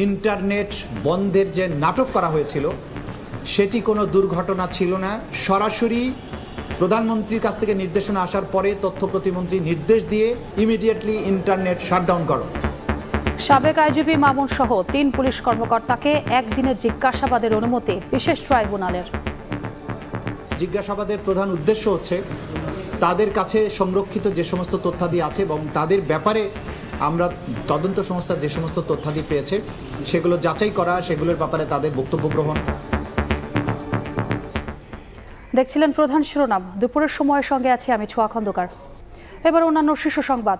Internet বন্ধের যে নাটক করা হয়েছিল সেটি কোনো দুর্ঘটনা ছিল না। সরাসরি প্রধানমন্ত্রীর কাছ থেকে নির্দেশনা আসার পরে তথ্য প্রতিমন্ত্রী নির্দেশ দিয়ে ইমিডিয়েটলি ইন্টারনেট শাটডাউন করো। সাবেক আইজিপি মামুন সহ ৩ পুলিশ কর্মকর্তাকে একদিনের জিজ্ঞাসাবাদের অনুমতি বিশেষ ট্রাইব্যুনালের। জিজ্ঞাসাবাদের প্রধান উদ্দেশ্য হচ্ছে তাদের কাছে সংরক্ষিত যে সমস্ত তথ্যাদি আছে এবং তাদের ব্যাপারে আমরা তদন্ত সংস্থা যে সমস্ত তথ্যাদি পেয়েছে সেগুলো যাচাই করা, সেগুলোর ব্যাপারে তাদের বক্তব্য গ্রহণ। দেখছিলেন প্রধান শিরোনাম। দুপুরের সময়ের সঙ্গে আছি আমি ছোঁয়া খন্দকার। এবার অন্যান্য শীর্ষ সংবাদ।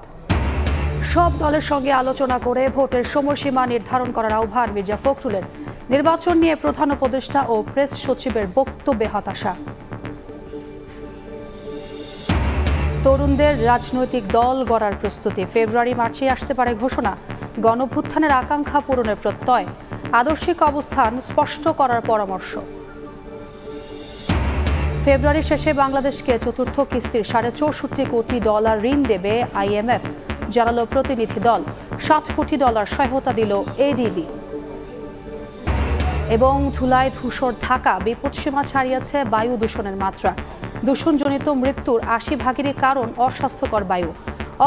সব দলের সঙ্গে আলোচনা করে ভোটের সময়সীমা নির্ধারণ করার আহ্বান মির্জা ফখরুলের। নির্বাচন নিয়ে প্রধান উপদেষ্টা ও প্রেস সচিবের বক্তব্যে হতাশা। তরুণদের রাজনৈতিক দল গড়ার প্রস্তুতি। ফেব্রুয়ারি মার্চে আসতে পারে ঘোষণা। গণভ্যুত্থানের আকাঙ্ক্ষা পূরণের প্রত্যয়। আদর্শিক অবস্থান স্পষ্ট করার পরামর্শ। ফেব্রুয়ারি শেষে বাংলাদেশকে চতুর্থ কিস্তির $64 কোটি ঋণ দেবে IMF, জানালো প্রতিনিধি দল। $60 কোটি সহায়তা দিল ADB। এবং ধুলায় ধূসর ঢাকা, বিপদসীমা ছাড়িয়েছে বায়ু দূষণের মাত্রা। দূষণজনিত মৃত্যুর 80% কারণ অস্বাস্থ্যকর বায়ু।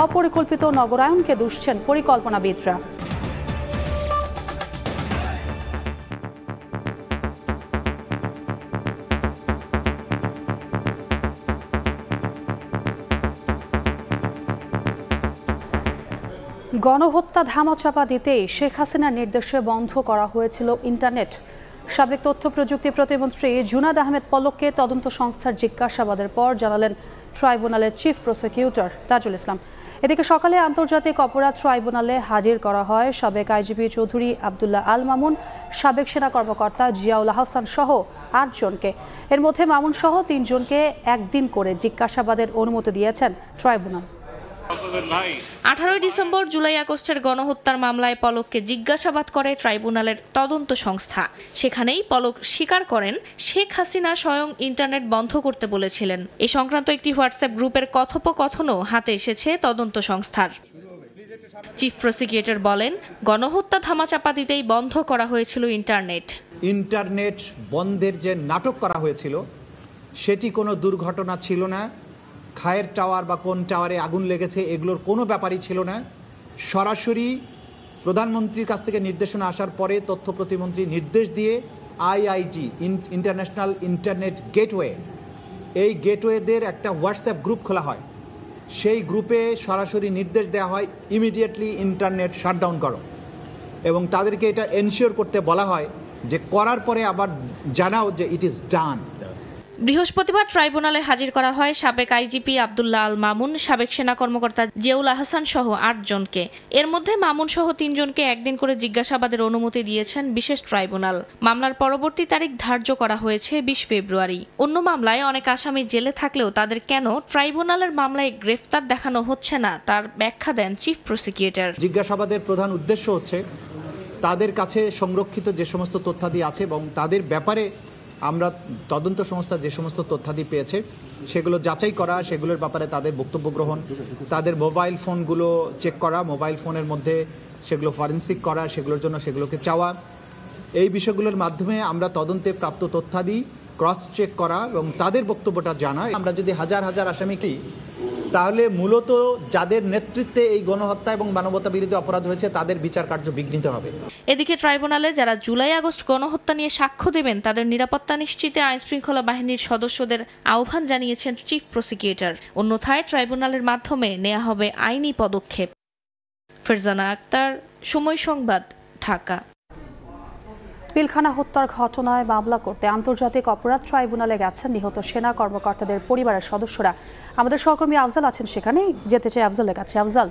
অপরিকল্পিত নগরায়নকে দুষছেন পরিকল্পনাবিদরা। গণহত্যা ধামাচাপা দিতেই শেখ হাসিনার নির্দেশে বন্ধ করা হয়েছিল ইন্টারনেট। সাবেক তথ্য প্রযুক্তি প্রতিমন্ত্রী জুনাদ আহমেদ পলককে তদন্ত সংস্থার জিজ্ঞাসাবাদের পর জানালেন ট্রাইব্যুনালের চিফ প্রসিকিউটর তাজুল ইসলাম। এদিকে সকালে আন্তর্জাতিক অপরাধ ট্রাইব্যুনালে হাজির করা হয় সাবেক আইজিপি চৌধুরী আবদুল্লাহ আল মামুন, সাবেক সেনা কর্মকর্তা জিয়াউল আহসান সহ ৮ জনকে। এর মধ্যে মামুন সহ ৩ জনকে একদিন করে জিজ্ঞাসাবাদের অনুমতি দিয়েছেন ট্রাইব্যুনাল। 18 ডিসেম্বর জুলাই আগস্টের গণহত্যার মামলায় পলককে জিজ্ঞাসাবাদ করে ট্রাইব্যুনালের তদন্ত সংস্থা। সেখানেই পলক স্বীকার করেন শেখ হাসিনা স্বয়ং ইন্টারনেট বন্ধ করতে বলেছিলেন। এ সংক্রান্ত একটি হোয়াটসঅ্যাপ গ্রুপের কথোপকথনও হাতে এসেছে তদন্ত সংস্থার। চিফ প্রসিকিউটর বলেন, গণহত্যা ধামাচাপা দিতেই বন্ধ করা হয়েছিল ইন্টারনেট। ইন্টারনেট বন্ধের যে নাটক করা হয়েছিল সেটি কোনো দুর্ঘটনা ছিল না। খায়ের টাওয়ার বা কোন টাওয়ারে আগুন লেগেছে এগুলোর কোনো ব্যাপারই ছিল না। সরাসরি প্রধানমন্ত্রীর কাছ থেকে নির্দেশনা আসার পরে তথ্য প্রতিমন্ত্রী নির্দেশ দিয়ে IIG, ইন্টারন্যাশনাল ইন্টারনেট গেটওয়ে, এই গেটওয়েদের একটা হোয়াটসঅ্যাপ গ্রুপ খোলা হয়। সেই গ্রুপে সরাসরি নির্দেশ দেওয়া হয় ইমিডিয়েটলি ইন্টারনেট শাটডাউন করো, এবং তাদেরকে এটা এনশিওর করতে বলা হয় যে করার পরে আবার জানাও যে ইট ইজ ডান। বৃহস্পতিবার ট্রাইব্যুনালে হাজির করা হয় সাবেক আইজিপি আবদুল্লাহ আল মামুন, সাবেক সেনা কর্মকর্তা জিয়াউল আহসান সহ ৮ জনকে। এর মধ্যে মামুন সহ ৩ জনকে একদিন করে জিজ্ঞাসাবাদের অনুমতি দিয়েছেন বিশেষ ট্রাইব্যুনাল। মামলার পরবর্তী তারিখ ধার্য করা হয়েছে 20 ফেব্রুয়ারি। অন্য মামলায় অনেক আসামি জেলে থাকলেও তাদের কেন ট্রাইব্যুনালের মামলায় গ্রেফতার দেখানো হচ্ছে না তার ব্যাখ্যা দেন চিফ প্রসিকিউটর। জিজ্ঞাসাবাদের প্রধান উদ্দেশ্য হচ্ছে তাদের কাছে সংরক্ষিত যে সমস্ত তথ্যাদি আছে এবং তাদের ব্যাপারে আমরা তদন্ত সংস্থা যে সমস্ত তথ্যাদি পেয়েছে সেগুলো যাচাই করা, সেগুলোর ব্যাপারে তাদের বক্তব্য গ্রহণ, তাদের মোবাইল ফোনগুলো চেক করা, মোবাইল ফোনের মধ্যে সেগুলো ফরেন্সিক করা, সেগুলোর জন্য সেগুলোকে চাওয়া। এই বিষয়গুলোর মাধ্যমে আমরা তদন্তে প্রাপ্ত তথ্যাদি ক্রস চেক করা এবং তাদের বক্তব্যটা জানা। আমরা যদি হাজার হাজার আসামিকে, তাহলে মূলত যাদের নেতৃত্বে এই গণহত্যা এবং মানবতা বিরোধী অপরাধ হয়েছে তাদের বিচার কার্য বিঘ্নিত হবে। এদিকে ট্রাইব্যুনালে যারা জুলাই আগস্ট গণহত্যা নিয়ে সাক্ষ্য দেবেন তাদের নিরাপত্তা নিশ্চিতে আইনশৃঙ্খলা বাহিনীর সদস্যদের আহ্বান জানিয়েছেন চিফ প্রসিকিউটর। অন্যথায় ট্রাইব্যুনালের মাধ্যমে নেওয়া হবে আইনি পদক্ষেপ। ফারজানা আক্তার, সময় সংবাদ, ঢাকা। পিলখানা হত্যার ঘটনায় মামলা করতে আন্তর্জাতিক অপরাধ ট্রাইব্যুনালে গেছেন নিহত সেনা কর্মকর্তাদের পরিবারের সদস্যরা। আমাদের সহকর্মী আফজাল আছেন সেখানেই, যেতে চাই আফজালের কাছে। আফজাল,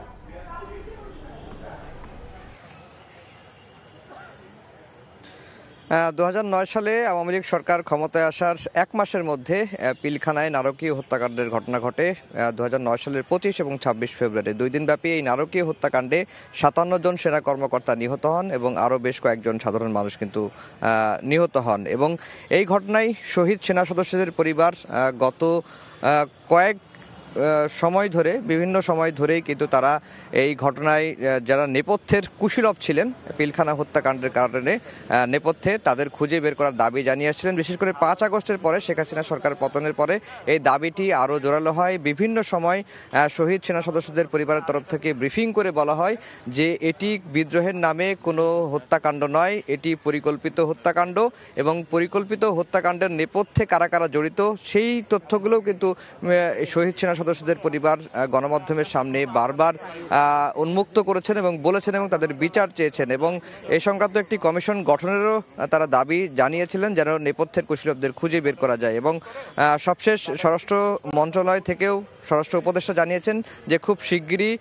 2009 সালে আওয়ামী লীগ সরকার ক্ষমতায় আসার 1 মাসের মধ্যে পিলখানায় নারকীয় হত্যাকাণ্ডের ঘটনা ঘটে। 2009 সালের 25 এবং 26 ফেব্রুয়ারি 2 দিনব্যাপী এই নারকীয় হত্যাকাণ্ডে 57 জন সেনা কর্মকর্তা নিহত হন এবং আরও বেশ কয়েকজন সাধারণ মানুষ কিন্তু নিহত হন। এবং এই ঘটনায় শহীদ সেনা সদস্যদের পরিবার গত কয়েক বিভিন্ন সময় ধরেই কিন্তু তারা এই ঘটনায় যারা নেপথ্যের কুশীলব ছিলেন পিলখানা হত্যাকাণ্ডের কারণে নেপথ্যে তাদের খুঁজে বের করার দাবি জানিয়ে আসছিলেন। বিশেষ করে 5 আগস্টের পরে শেখ হাসিনা সরকার পতনের পরে এই দাবিটি আরও জোরালো হয়। বিভিন্ন সময় শহীদ সেনা সদস্যদের পরিবারের তরফ থেকে ব্রিফিং করে বলা হয় যে এটি বিদ্রোহের নামে কোনো হত্যাকাণ্ড নয়, এটি পরিকল্পিত হত্যাকাণ্ড এবং পরিকল্পিত হত্যাকাণ্ডের নেপথ্যে কারা কারা জড়িত সেই তথ্যগুলোও কিন্তু শহীদ সেনা সদস্যদের পরিবার গণমাধ্যমের সামনে বারবার উন্মুক্ত করেছেন এবং বলেছেন এবং তাদের বিচার চেয়েছেন এবং এই সংক্রান্ত একটি কমিশন গঠনেরও তারা দাবি জানিয়েছিলেন যেন নেপথ্যের কুশলীদের খুঁজে বের করা যায়। এবং সবশেষ স্বরাষ্ট্র মন্ত্রণালয় থেকেও স্বরাষ্ট্র উপদেষ্টা জানিয়েছেন যে খুব শিগগিরই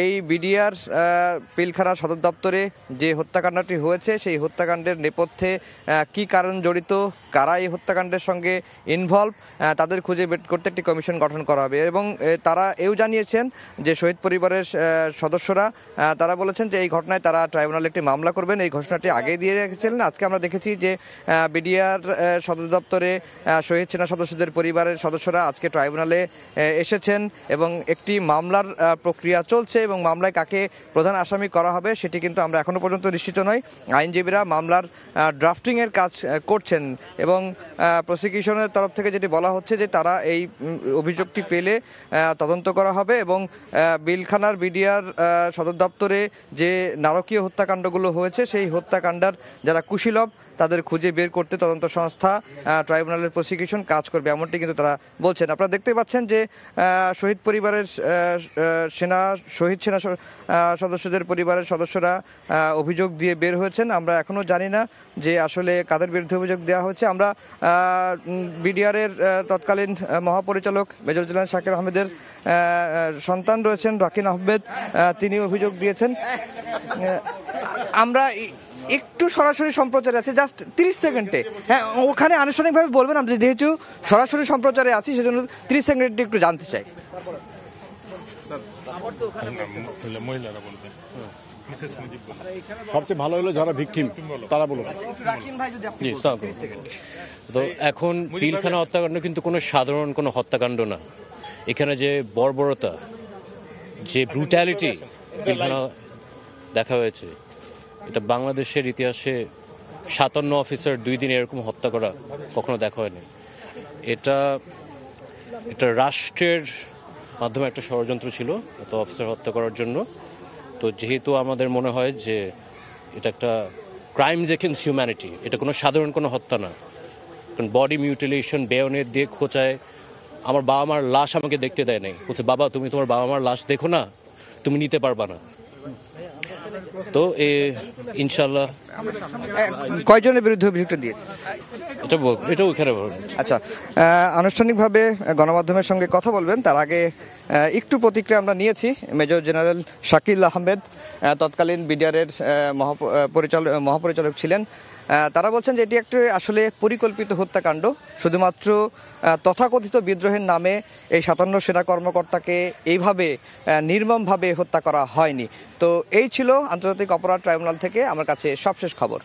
এই বিডিআর পিলখানা সদর দপ্তরে যে হত্যাকাণ্ডটি হয়েছে সেই হত্যাকাণ্ডের নেপথ্যে কি কারণ জড়িত, কারা এই হত্যাকাণ্ডের সঙ্গে ইনভলভ, তাদের খুঁজে বের করতে একটি কমিশন গঠন করা হবে। এবং তারা এও জানিয়েছেন যে শহীদ পরিবারের সদস্যরা তারা বলেছেন যে এই ঘটনায় তারা ট্রাইব্যুনালে একটি মামলা করবেন, এই ঘোষণাটি আগেই দিয়ে রেখেছিলেন। আজকে আমরা দেখেছি যে বিডিআর সদর দপ্তরে শহীদ সেনা সদস্যদের পরিবারের সদস্যরা আজকে ট্রাইব্যুনালে এসেছেন এবং একটি মামলার প্রক্রিয়া চলছে এবং মামলায় কাকে প্রধান আসামি করা হবে সেটি কিন্তু আমরা এখনো পর্যন্ত নিশ্চিত নই। আইনজীবীরা মামলার ড্রাফটিংয়ের কাজ করছেন এবং প্রসিকিউশনের তরফ থেকে যেটি বলা হচ্ছে যে তারা এই অভিযোগটি পেলে তদন্ত করা হবে এবং পিলখানার বিডিআর সদর দপ্তরে যে নারকীয় হত্যাকাণ্ডগুলো হয়েছে সেই হত্যাকাণ্ডের যারা কুশীলব তাদের খুঁজে বের করতে তদন্ত সংস্থা ট্রাইব্যুনালের প্রসিকিউশন কাজ করবে এমনটি কিন্তু তারা বলছেন। আপনারা দেখতে পাচ্ছেন যে শহীদ পরিবারের শহীদ সেনা সদস্যদের পরিবারের সদস্যরা অভিযোগ দিয়ে বের হয়েছেন। আমরা এখনও জানি না যে আসলে কাদের বিরুদ্ধে অভিযোগ দেওয়া হচ্ছে। আমরা বিডিআরের তৎকালীন মহাপরিচালক মেজর জেনারেল শাকির আহমেদের সন্তান রয়েছেন রাকিন আহমেদ, তিনি অভিযোগ দিয়েছেন। আমরা একটু সরাসরি সম্প্রচারে আছে, জাস্ট 30 সেকেন্ডে, হ্যাঁ ওখানে আনুষ্ঠানিকভাবে বলবেন। আমরা যেহেতু সরাসরি সম্প্রচারে আছি সেজন্য 30 সেকেন্ডে একটু জানতে চাই। সবচেয়ে ভালো হলো যারা ভিকটিম তারা বলুন। তো এখন পিলখানা হত্যাকাণ্ড কিন্তু কোনো সাধারণ কোনো হত্যাকাণ্ড না। এখানে যে বর্বরতা, যে ব্রুটালিটি পিলখানা দেখা হয়েছে, এটা বাংলাদেশের ইতিহাসে 57 অফিসার 2 দিন এরকম হত্যা করা কখনো দেখা হয়নি। এটা রাষ্ট্রের মাধ্যমে একটা ষড়যন্ত্র ছিল এত অফিসার হত্যা করার জন্য। তো যেহেতু আমাদের মনে হয় যে এটা একটা ক্রাইমস এগেইনস্ট হিউম্যানিটি, এটা কোনো সাধারণ কোনো হত্যা না। কারণ বডি মিউটিলেশন, বেয়নেট দিয়ে খোঁচায়। আমার বাবা মার লাশ আমাকে দেখতে দেয় নাই, বলছে বাবা তুমি তোমার বাবা মার লাশ দেখো না, তুমি নিতে পারবা না। তো ইনশাল্লাহ কয়জনের বিরুদ্ধে অভিযোগটা দিয়েছে এটা ওইখানে। আচ্ছা, আনুষ্ঠানিকভাবে গণমাধ্যমের সঙ্গে কথা বলবেন তার আগে একটু প্রতিক্রিয়া আমরা নিয়েছি। মেজর জেনারেল শাকিল আহমেদ তৎকালীন বিডিআরের মহাপরিচালক ছিলেন। তারা বলছেন যে এটি একটি আসলে পরিকল্পিত হত্যাকাণ্ড, শুধুমাত্র তথাকথিত বিদ্রোহের নামে এই 57 সেনা কর্মকর্তাকে এইভাবে নির্মমভাবে হত্যা করা হয়নি। তো এই ছিল আন্তর্জাতিক অপরাধ ট্রাইব্যুনাল থেকে আমার কাছে সবশেষ খবর।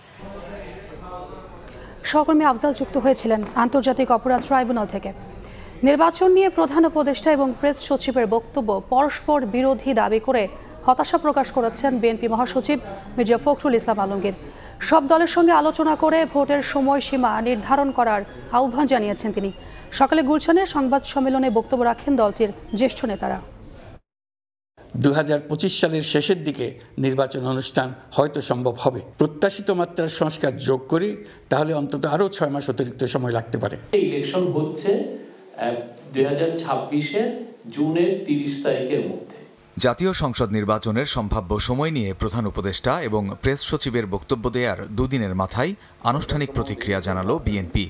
সহকর্মী আফজাল যুক্ত হয়েছিলেন আন্তর্জাতিক অপরাধ ট্রাইব্যুনাল থেকে। নির্বাচন নিয়ে প্রধান উপদেষ্টা এবং প্রেস সচিবের বক্তব্য পরস্পর বিরোধী দাবি করে হতাশা প্রকাশ করেছেন বিএনপি মহাসচিব মির্জা ফখরুল ইসলাম আলমগীর। সব দলের সঙ্গে আলোচনা করে ভোটের সময়সীমা নির্ধারণ করার আহ্বান জানিয়েছেন তিনি। সকালে গুলশানে সংবাদ সম্মেলনে বক্তব্য রাখেন দলটির জ্যেষ্ঠ নেতারা। 2025 সালের শেষের দিকে নির্বাচন অনুষ্ঠান হয়তো সম্ভব হবে। প্রত্যাশিত মাত্রার সংস্কার যোগ করি তাহলে অন্তত আরও 6 মাস অতিরিক্ত সময় লাগতে পারে। ইলেকশন হচ্ছে 2026-এর জুনের 30 তারিখের মধ্যে। জাতীয় সংসদ নির্বাচনের সম্ভাব্য সময় নিয়ে প্রধান উপদেষ্টা এবং প্রেস সচিবের বক্তব্য দেওয়ার দুদিনের মাথায় আনুষ্ঠানিক প্রতিক্রিয়া জানালো বিএনপি।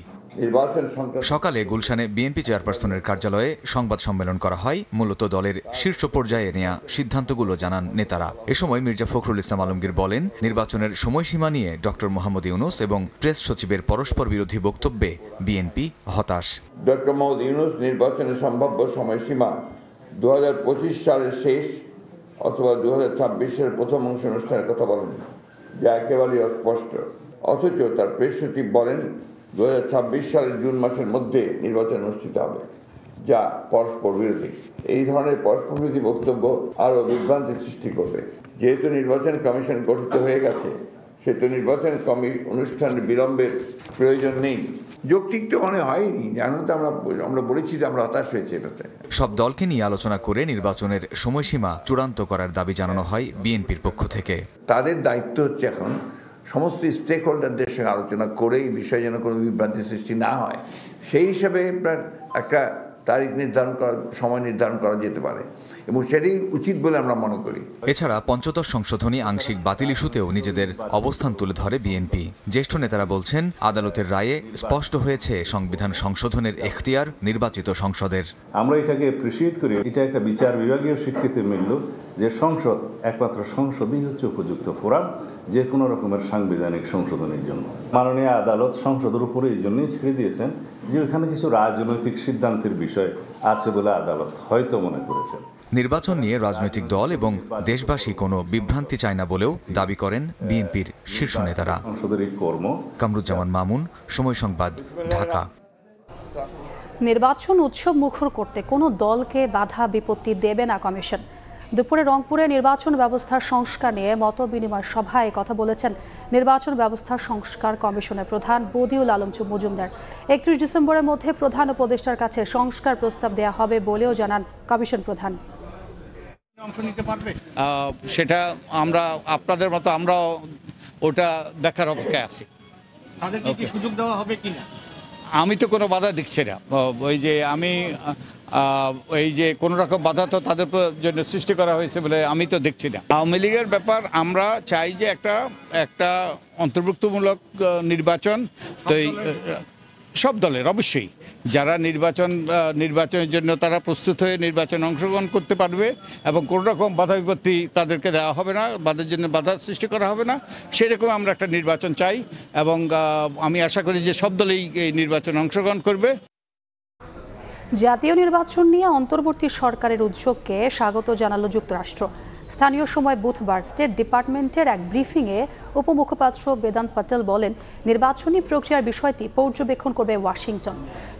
সকালে গুলশানে বিএনপি চেয়ারপারসনের কার্যালয়ে সংবাদ সম্মেলন করা হয়। মূলত দলের শীর্ষ পর্যায়ে নেয়া সিদ্ধান্তগুলো জানান নেতারা। এ সময় মির্জা ফখরুল ইসলাম আলমগীর বলেন, নির্বাচনের সময়সীমা নিয়ে ডক্টর মোহাম্মদ ইউনূস এবং প্রেস সচিবের পরস্পর বিরোধী বক্তব্যে বিএনপি হতাশ। ডক্টর মোহাম্মদ ইউনূস নির্বাচনের সম্ভাব্য সময়সীমা 2025 সালের শেষ অথবা 2026-এর প্রথম অংশ অনুষ্ঠানের কথা বলেন, যা একেবারেই অস্পষ্ট। অথচ তার প্রেস সচিব বলেন 2026 সালের জুন মাসের মধ্যে নির্বাচন অনুষ্ঠিত হবে। যা পরস্পর বিরোধী। এই ধরনের পরস্পর বিরোধী বক্তব্য আরও বিভ্রান্তি সৃষ্টি করবে। যেহেতু নির্বাচন কমিশন গঠিত হয়ে গেছে, সেহেতু নির্বাচন অনুষ্ঠানের বিলম্বের প্রয়োজন নেই। যৌক্তিক তো মনে হয়নি, জানো তো আমরা বলেছি যে আমরা হতাশ হয়েছি এটাতে। সব দলকে নিয়ে আলোচনা করে নির্বাচনের সময়সীমা চূড়ান্ত করার দাবি জানানো হয় বিএনপির পক্ষ থেকে। তাদের দায়িত্ব হচ্ছে এখন সমস্ত স্টেক হোল্ডারদের সঙ্গে আলোচনা করে এই বিষয়ে যেন কোনো বিভ্রান্তি সৃষ্টি না হয়, সেই হিসাবে একটা তারিখ নির্ধারণ করা, সময় নির্ধারণ করা যেতে পারে এবং সেটাই উচিত বলে আমরা মনে করি। এছাড়া পঞ্চদশ সংশোধনী আংশিক বাতিল ইস্যুতেও নিজেদের অবস্থান তুলে ধরে বিএনপি। জ্যেষ্ঠ নেতারা বলছেন, আদালতের রায়ে স্পষ্ট হয়েছে সংবিধান সংশোধনের এখতিয়ার নির্বাচিত সংসদের। আমরা এটাকে অ্যাপ্রিসিয়েট করি। এটা একটা বিচার বিভাগীয় স্বীকৃতি মিলল যে সংসদ, একমাত্র সংসদই হচ্ছে উপযুক্ত ফোরাম যে কোনো রকমের সাংবিধানিক সংশোধনের জন্য। মাননীয় আদালত সংসদের উপরে এই জন্যই ছেড়ে দিয়েছেন যে ওখানে কিছু রাজনৈতিক সিদ্ধান্তের বিষয় আছে বলে আদালত হয়তো মনে করেছেন। নির্বাচন নিয়ে রাজনৈতিক দল এবং দেশবাসী কোনো বিভ্রান্তি চায় না বলেও দাবি করেন বিএনপির শীর্ষ নেতারা। কামরুজ্জামান মামুন, সময় সংবাদ, ঢাকা। নির্বাচন উৎসব মুখর করতে কোনো দলকে বাধা বিপত্তি দেবে না কমিশন। দুপুরে রংপুরে নির্বাচন ব্যবস্থার সংস্কার নিয়ে মতবিনিময় সভায় কথা বলেছেন নির্বাচন ব্যবস্থা সংস্কার কমিশনের প্রধান বদিউল আলম মজুমদার। 31 ডিসেম্বরের মধ্যে প্রধান উপদেষ্টার কাছে সংস্কার প্রস্তাব দেওয়া হবে বলেও জানান কমিশন প্রধান। সেটা আমরা আপনাদের মতো আমরা ওটা দেখার অপেক্ষায় আছি। তাদেরকে কি সুযোগ দেওয়া হবে কিনা? আমি তো কোনো বাধা দেখছি না। ওই যে আমি এই যে কোনো রকম বাধা তো তাদের জন্য সৃষ্টি করা হয়েছে বলে আমি তো দেখছি না। আওয়ামী লীগের ব্যাপার আমরা চাই যে একটা অন্তর্ভুক্তমূলক নির্বাচন, তো সব দলের অবশ্যই যারা নির্বাচনের জন্য তারা প্রস্তুত হয়ে নির্বাচনে অংশগ্রহণ করতে পারবে এবং কোনো রকম বাধা বিপত্তি তাদেরকে দেওয়া হবে না, বাধা সৃষ্টি করা হবে না, সেরকম আমরা একটা নির্বাচন চাই এবং আমি আশা করি যে সব দলেই এই নির্বাচনে অংশগ্রহণ করবে। জাতীয় নির্বাচন নিয়ে অন্তর্বর্তী সরকারের উদ্যোগকে স্বাগত জানালো যুক্তরাষ্ট্র। স্থানীয় সময় বুধবার স্টেট ডিপার্টমেন্টের এক ব্রিফিংয়ে উপমুখপাত্র বেদান্ত পটেল বলেন, নির্বাচনী প্রক্রিয়ার বিষয়টি পর্যবেক্ষণ করবে ওয়াশিংটন।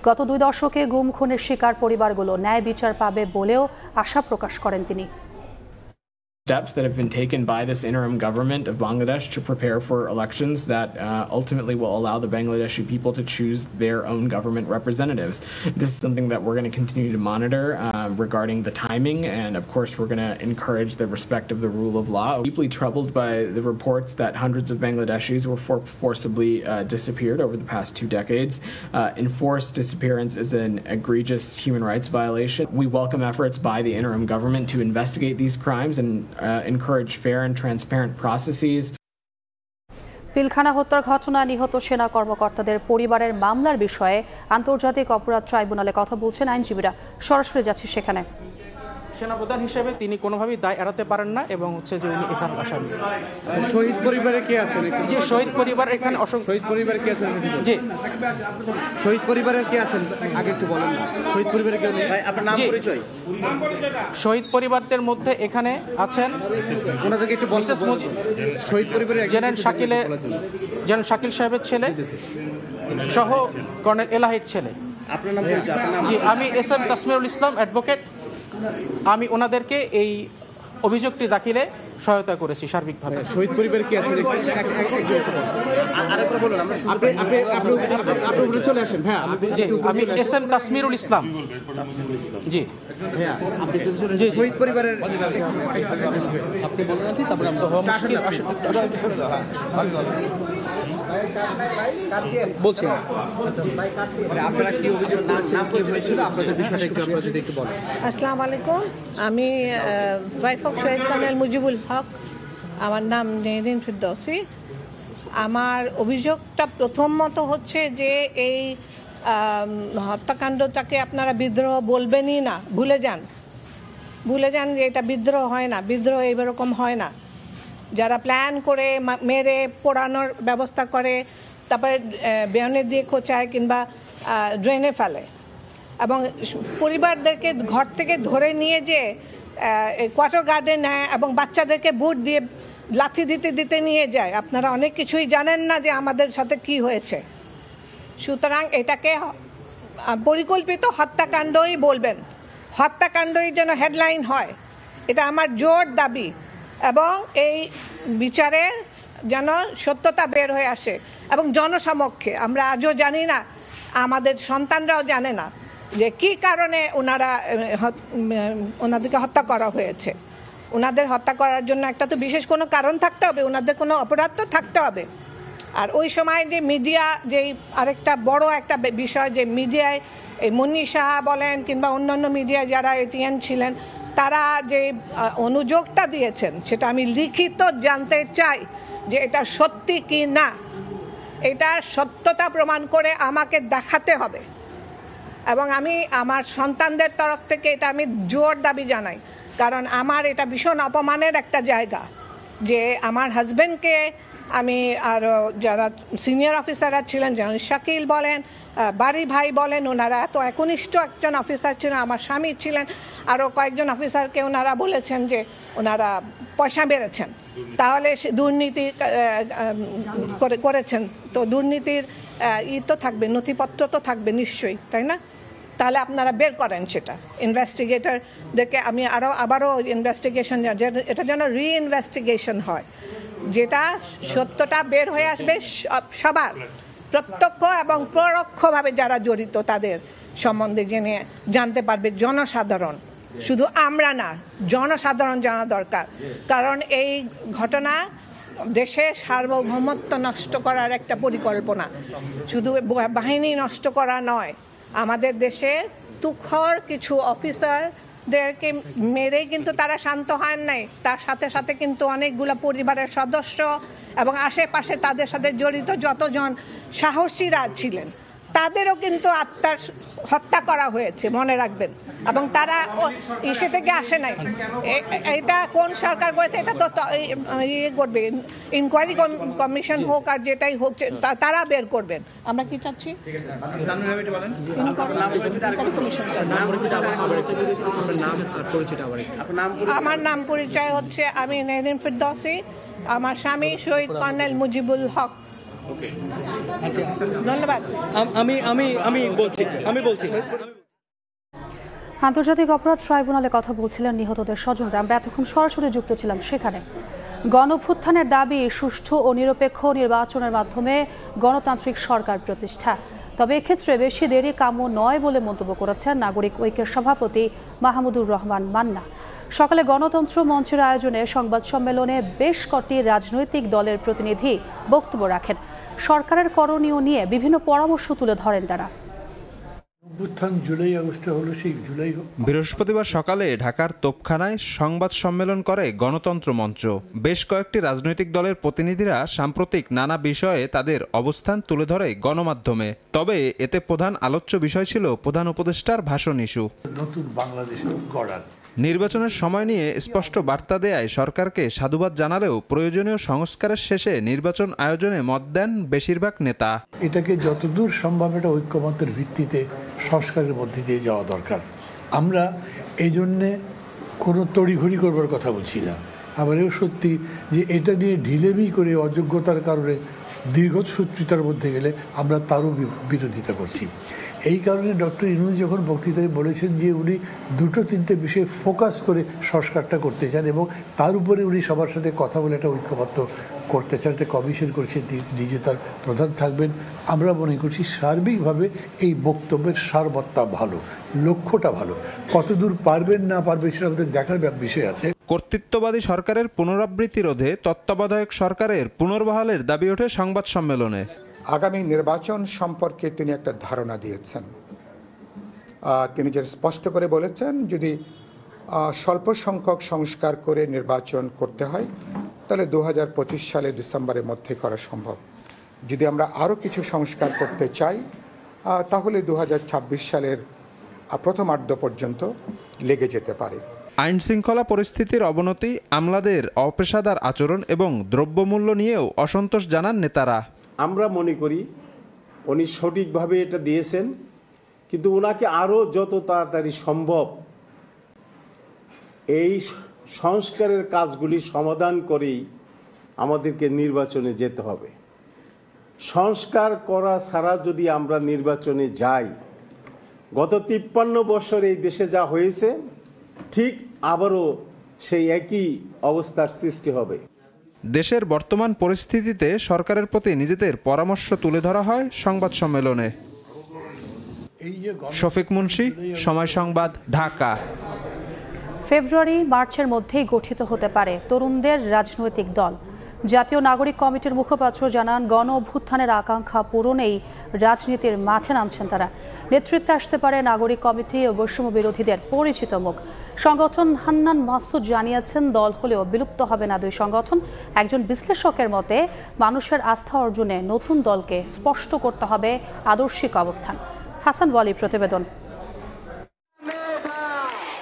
গত 2 দশকে গুম খুনের শিকার পরিবারগুলো ন্যায় বিচার পাবে বলেও আশা প্রকাশ করেন তিনি। Steps that have been taken by this interim government of Bangladesh to prepare for elections that ultimately will allow the Bangladeshi people to choose their own government representatives. This is something that we're going to continue to monitor regarding the timing, and of course we're going to encourage the respect of the rule of law. Deeply troubled by the reports that hundreds of Bangladeshis were forcibly disappeared over the past 2 decades. Enforced disappearance is an egregious human rights violation. We welcome efforts by the interim government to investigate these crimes and encourage fair and transparent processes. Pilkhana হত্যার ঘটনায় নিহত সেনা কর্মকর্তাদের পরিবারের মামলার বিষয়ে আন্তর্জাতিক অপরাধ ট্রাইব্যুনালে কথা বলছেন আইনজীবীরা। সরাসরি যাচ্ছি সেখানে। সেনাপ্রধান হিসেবে তিনি কোনোভাবেই দায় এড়াতে পারেন না এবং হচ্ছে যে উনি এখানে আসামি। শহীদ পরিবারে কে আছেন? যে শহীদ পরিবার এখানে শহীদ পরিবারে কে আছেন? জি, শহীদ পরিবারের কে আছেন আগে একটু বলেন না। শহীদ পরিবারে কেউ নেই? আপনার নাম পরিচয়? শহীদ পরিবারদের মধ্যে এখানে আছেন ওনাদেরকে একটু বলছেন। শহীদ পরিবারের জেনারেল শাকিল সাহেবের ছেলে সহ কর্নেল এলাহির ছেলে। আপনার নাম পরিচয়? জি, আমি এসএম তাসমিরুল ইসলাম অ্যাডভোকেট। আমি ওনাদেরকে এই অভিযোগটি দাখিলে সহায়তা করেছি সার্বিকভাবে। শহীদ পরিবার কি আছে? আপনি চলে আসেন। হ্যাঁ, আমি এসএম তাসমিরুল ইসলাম। জি, শহীদ পরিবারের বলছি আপনারা কি অভিযোগ নাম কি হয়েছিল আপনাদের বিষয়টা একটু বলেন। আসসালামু আলাইকুম, আমি ওয়াইফ অফ শহীদ কর্নেল মুজিবুল হক। আমার নাম নেহরিন ফিরদৌসি। আমার অভিযোগটা প্রথমত হচ্ছে যে এই হত্যাকাণ্ডটাকে আপনারা বিদ্রোহ বলবেনই না, ভুলে যান যে এটা বিদ্রোহ হয় না, বিদ্রোহ এইরকম হয় না। যারা প্ল্যান করে মেরে পোড়ানোর ব্যবস্থা করে, তারপরে বেয়নে দিয়ে খোঁচায় কিংবা ড্রেনে ফেলে এবং পরিবারদেরকে ঘর থেকে ধরে নিয়ে যে কোয়ার্টার গার্ডে নেয় এবং বাচ্চাদেরকে বুট দিয়ে লাথি দিতে নিয়ে যায়। আপনারা অনেক কিছুই জানেন না যে আমাদের সাথে কি হয়েছে। সুতরাং এটাকে পরিকল্পিত হত্যাকাণ্ডই বলবেন, হত্যাকাণ্ডই যেন হেডলাইন হয়, এটা আমার জোর দাবি। এবং এই বিচারের যেন সত্যতা বের হয়ে আসে এবং জনসমক্ষে। আমরা আজও জানি না, আমাদের সন্তানরাও জানে না যে কি কারণে ওনাদেরকে হত্যা করা হয়েছে। ওনাদের হত্যা করার জন্য একটা তো বিশেষ কোনো কারণ থাকতে হবে, ওনাদের কোনো অপরাধ তো থাকতে হবে। আর ওই সময় যে মিডিয়া, যেই আরেকটা বড় একটা বিষয়, যে মিডিয়ায় এই মুন্নি সাহা বলেন কিংবা অন্যান্য মিডিয়া যারা এটিএন ছিলেন, তারা যে অনুযোগটা দিয়েছেন সেটা আমি লিখিত জানতে চাই যে এটা সত্যি কি না। এটা সত্যতা প্রমাণ করে আমাকে দেখাতে হবে। এবং আমি আমার সন্তানদের তরফ থেকে এটা আমি জোর দাবি জানাই, কারণ আমার এটা ভীষণ অপমানের একটা জায়গা যে আমার হাজব্যান্ডকে আমি আর যারা সিনিয়র অফিসাররা ছিলেন, যেমন শাকিল বলেন, বাড়ি ভাই বলেন, ওনারা এত একনিষ্ঠ একজন অফিসার ছিলেন। আমার স্বামী ছিলেন, আরও কয়েকজন অফিসারকে ওনারা বলেছেন যে ওনারা পয়সা বেড়েছেন, তাহলে দুর্নীতি করেছেন। তো দুর্নীতির তো থাকবে, নথিপত্র তো থাকবে নিশ্চয়ই, তাই না? তাহলে আপনারা বের করেন সেটা। ইনভেস্টিগেটরদেরকে আমি আবারও ইনভেস্টিগেশন, এটা যেন রিইনভেস্টিগেশন হয়, যেটা সত্যটা বের হয়ে আসবে সবার, প্রত্যক্ষ এবং পরোক্ষভাবে যারা জড়িত তাদের সম্বন্ধে জানতে পারবে জনসাধারণ, শুধু আমরা না, জনসাধারণ জানা দরকার। কারণ এই ঘটনা দেশে সার্বভৌমত্ব নষ্ট করার একটা পরিকল্পনা, শুধু বাহিনী নষ্ট করা নয়, আমাদের দেশে তুখর কিছু অফিসারদেরকে মেরেই কিন্তু তারা শান্ত হয় নাই, তার সাথে সাথে কিন্তু অনেকগুলো পরিবারের সদস্য এবং আশেপাশে তাদের সাথে জড়িত যতজন সাহসীরা ছিলেন তাদেরও কিন্তু হত্যা করা হয়েছে, মনে রাখবেন। এবং তারা ইসে থেকে আসে নাই। এটা কোন সরকার করেছে এটা তো ইয়ে করবে, ইনকোয়ারি কমিশন হোক আর যেটাই হোক, তারা বের করবেন। আমরা কি চাচ্ছি? আমার নাম পরিচয় হচ্ছে, আমি নেরিন ফিরদৌসী, আমার স্বামী শহীদ কর্নেল মুজিবুল হক। ধন্যবাদ। আমি বলছি আন্তর্জাতিক অপরাধ ট্রাইব্যুনালে কথা বলছিলেন নিহতদের স্বজনরা। আমরা এতক্ষণ সরাসরি যুক্ত ছিলাম সেখানে। গণঅভ্যুত্থানের দাবি সুষ্ঠু ও নিরপেক্ষ নির্বাচনের মাধ্যমে গণতান্ত্রিক সরকার প্রতিষ্ঠা, তবে এক্ষেত্রে বেশি দেরি কাম্য নয় বলে মন্তব্য করেছেন নাগরিক ঐক্যের সভাপতি মাহমুদুর রহমান মান্না। সকালে গণতন্ত্র মঞ্চের আয়োজনে সংবাদ সম্মেলনে বেশ কটি রাজনৈতিক দলের প্রতিনিধি বক্তব্য রাখেন। সরকারের করণীয় নিয়ে বিভিন্ন পরামর্শ তুলে ধরেন তারা। বৃহস্পতিবার সকালে ঢাকার তোপখানায় সংবাদ সম্মেলন করে গণতন্ত্র মঞ্চ। বেশ কয়েকটি রাজনৈতিক দলের প্রতিনিধিরা সাম্প্রতিক নানা বিষয়ে তাদের অবস্থান তুলে ধরে গণমাধ্যমে। তবে এতে প্রধান আলোচ্য বিষয় ছিল প্রধান উপদেষ্টার ভাষণ ইস্যু। নতুন বাংলাদেশ গড়ার নির্বাচনের সময় নিয়ে স্পষ্ট বার্তা দেয়ায় সরকারকে সাধুবাদ জানালেও প্রয়োজনীয় সংস্কারের শেষে নির্বাচন আয়োজনে মত দেন বেশিরভাগ নেতা। এটাকে যতদূর সম্ভব এটা ঐক্যমতের ভিত্তিতে সংস্কারের মধ্যে দিয়ে যাওয়া দরকার। আমরা এই জন্যে কোনো তড়িঘড়ি করবার কথা বলছি না। আবার এও সত্যি যে এটা নিয়ে ঢিলেমি করে অযোগ্যতার কারণে দীর্ঘসূত্রিতার মধ্যে গেলে আমরা তারও বিরোধিতা করছি। এই কারণে ডক্টর ইউনূস যখন বক্তৃতায় বলেছেন যে উনি দুটো তিনটে বিষয়ে ফোকাস করে সংস্কারটা করতে চান এবং তার উপরে উনি সবার সাথে কথা বলে একটা ঐক্যবদ্ধ করতে চান, একটা কমিশন করছে, নিজে তার প্রধান থাকবেন। আমরা মনে করছি সার্বিকভাবে এই বক্তব্যের সারবত্তা ভালো, লক্ষ্যটা ভালো। কতদূর পারবেন না পারবেন সেটা আমাদের দেখার বিষয় আছে। কর্তৃত্ববাদী সরকারের পুনরাবৃত্তি রোধে তত্ত্বাবধায়ক সরকারের পুনর্বহালের দাবি ওঠে সংবাদ সম্মেলনে। আগামী নির্বাচন সম্পর্কে তিনি একটা ধারণা দিয়েছেন। তিনি যে স্পষ্ট করে বলেছেন যদি স্বল্প সংখ্যক সংস্কার করে নির্বাচন করতে হয় তাহলে 2025 সালের ডিসেম্বরের মধ্যে করা সম্ভব। যদি আমরা আরও কিছু সংস্কার করতে চাই তাহলে 2026 সালের প্রথমার্ধ পর্যন্ত লেগে যেতে পারে। আইন শৃঙ্খলা পরিস্থিতির অবনতি, আমলাদের অপেশাদার আচরণ এবং দ্রব্যমূল্য নিয়েও অসন্তোষ জানান নেতারা। আমরা মনে করি উনি সঠিকভাবে এটা দিয়েছেন, কিন্তু ওনাকে আরও যত তাড়াতাড়ি সম্ভব এই সংস্কারের কাজগুলি সমাধান করেই আমাদেরকে নির্বাচনে যেতে হবে। সংস্কার করা ছাড়া যদি আমরা নির্বাচনে যাই গত 53 বছর এই দেশে যা হয়েছে ঠিক আবারও সেই একই অবস্থার সৃষ্টি হবে। দেশের বর্তমান পরিস্থিতিতে সরকারের প্রতি নিজেদের পরামর্শ তুলে ধরা হয় সংবাদ সম্মেলনে। শফিক মুন্সি, সময় সংবাদ, ঢাকা। ফেব্রুয়ারি মার্চের মধ্যেই গঠিত হতে পারে তরুণদের রাজনৈতিক দল। জাতীয় নাগরিক কমিটির মুখপাত্র জানান, গণ অভ্যুত্থানের আকাঙ্ক্ষা পূরণেই রাজনীতির মাঠে নামছেন তারা। নেতৃত্বে আসতে পারে নাগরিক কমিটি ও বৈষম্য বিরোধীদের পরিচিত মুখ। সংগঠন হান্নান মাসুদ জানিয়েছেন, দল হলেও বিলুপ্ত হবে না দুই সংগঠন। একজন বিশ্লেষকের মতে, মানুষের আস্থা অর্জনে নতুন দলকে স্পষ্ট করতে হবে আদর্শিক অবস্থান। হাসান ওয়ালি প্রতিবেদন।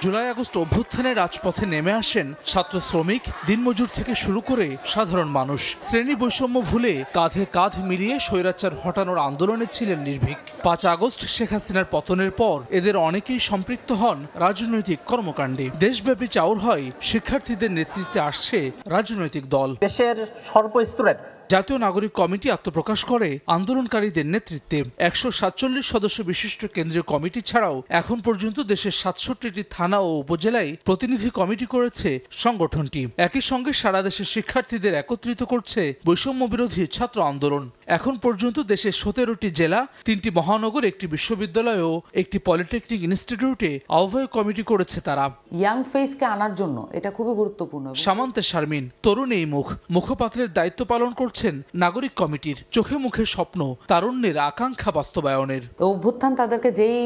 জুলাই আগস্ট অভ্যুত্থানে রাজপথে নেমে আসেন ছাত্র, শ্রমিক, দিনমজুর থেকে শুরু করে সাধারণ মানুষ। শ্রেণী বৈষম্য ভুলে কাঁধে কাঁধ মিলিয়ে স্বৈরাচার হটানোর আন্দোলনে ছিলেন নির্ভীক। 5 আগস্ট শেখ হাসিনার পতনের পর এদের অনেকেই সম্পৃক্ত হন রাজনৈতিক কর্মকাণ্ডে। দেশব্যাপী চাউর হয় শিক্ষার্থীদের নেতৃত্বে আসছে রাজনৈতিক দল। দেশের সর্বস্তরের জাতীয় নাগরিক কমিটি আত্মপ্রকাশ করে আন্দোলনকারীদের নেতৃত্বে। 147 সদস্য বিশিষ্ট কেন্দ্রীয় কমিটি ছাড়াও এখন পর্যন্ত দেশের 67টি থানা ও উপজেলায় প্রতিনিধি কমিটি করেছে সংগঠনটি। একই সঙ্গে সারা দেশের শিক্ষার্থীদের একত্রিত করছে বৈষম্য বিরোধী ছাত্র আন্দোলন। এখন পর্যন্ত দেশের 17টি জেলা, 3টি মহানগর, একটি বিশ্ববিদ্যালয় ও একটি পলিটেকনিক ইনস্টিটিউটে আহ্বায়ক কমিটি করেছে তারা। ইয়াং ফেসকে আনার জন্য এটা খুবই গুরুত্বপূর্ণ। সামান্তে শারমিন, তরুণ এই মুখ, মুখপাত্রের দায়িত্ব পালন করছে নাগরিক কমিটির। চোখে মুখে স্বপ্ন, তারুণ্যের আকাঙ্ক্ষা বাস্তবায়নের। অভ্যুত্থান তাদেরকে যেই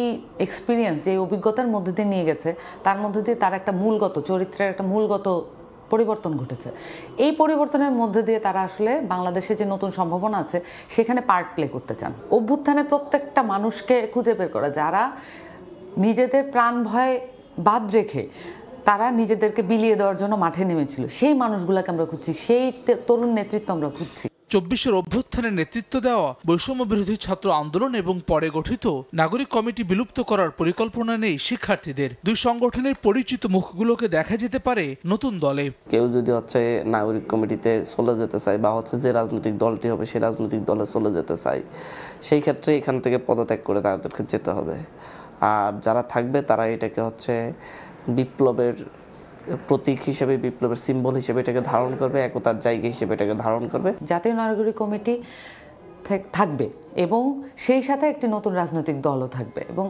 এক্সপিরিয়েন্স, যেই অভিজ্ঞতার মধ্যে দিয়ে নিয়ে গেছে, তার মধ্যে দিয়ে তার একটা মূলগত চরিত্রের একটা মূলগত পরিবর্তন ঘটেছে। এই পরিবর্তনের মধ্যে দিয়ে তারা আসলে বাংলাদেশে যে নতুন সম্ভাবনা আছে সেখানে পার্ট প্লে করতে চান। অভ্যুত্থানে প্রত্যেকটা মানুষকে খুঁজে বের করা, যারা নিজেদের প্রাণ ভয় বাদ রেখে তারা নিজেদেরকে বিলিয়ে দেওয়ার জন্য মাঠে নেমেছিল, সেই মানুষগুলোকে আমরা খুঁজছি, সেই তরুণ নেতৃত্ব আমরা খুঁজছি। 24 অভ্যুত্থানের নেতৃত্ব দেওয়া বৈষম্য বিরোধী ছাত্র আন্দোলন এবং পরে গঠিত নাগরিক কমিটি বিলুপ্ত করার পরিকল্পনা নেই শিক্ষার্থীদের। দুই সংগঠনের পরিচিত মুখগুলোকে দেখা যেতে পারে নতুন দলে। কেউ যদি নাগরিক কমিটিতে চলে যেতে চায় বা যে রাজনৈতিক দলটি হবে সেই রাজনৈতিক দলে চলে যেতে চায়, সেই ক্ষেত্রে এখান থেকে পদত্যাগ করে তাদেরকে যেতে হবে। আর যারা থাকবে তারা এটাকে বিপ্লবের প্রতীক হিসেবে, বিপ্লবের সিম্বল হিসেবে এটাকে ধারণ করবে, একতার জায়গা হিসেবে এটাকে ধারণ করবে। জাতীয় নাগরিক কমিটি থাকবে এবং সেই সাথে একটি নতুন রাজনৈতিক দলও থাকবে এবং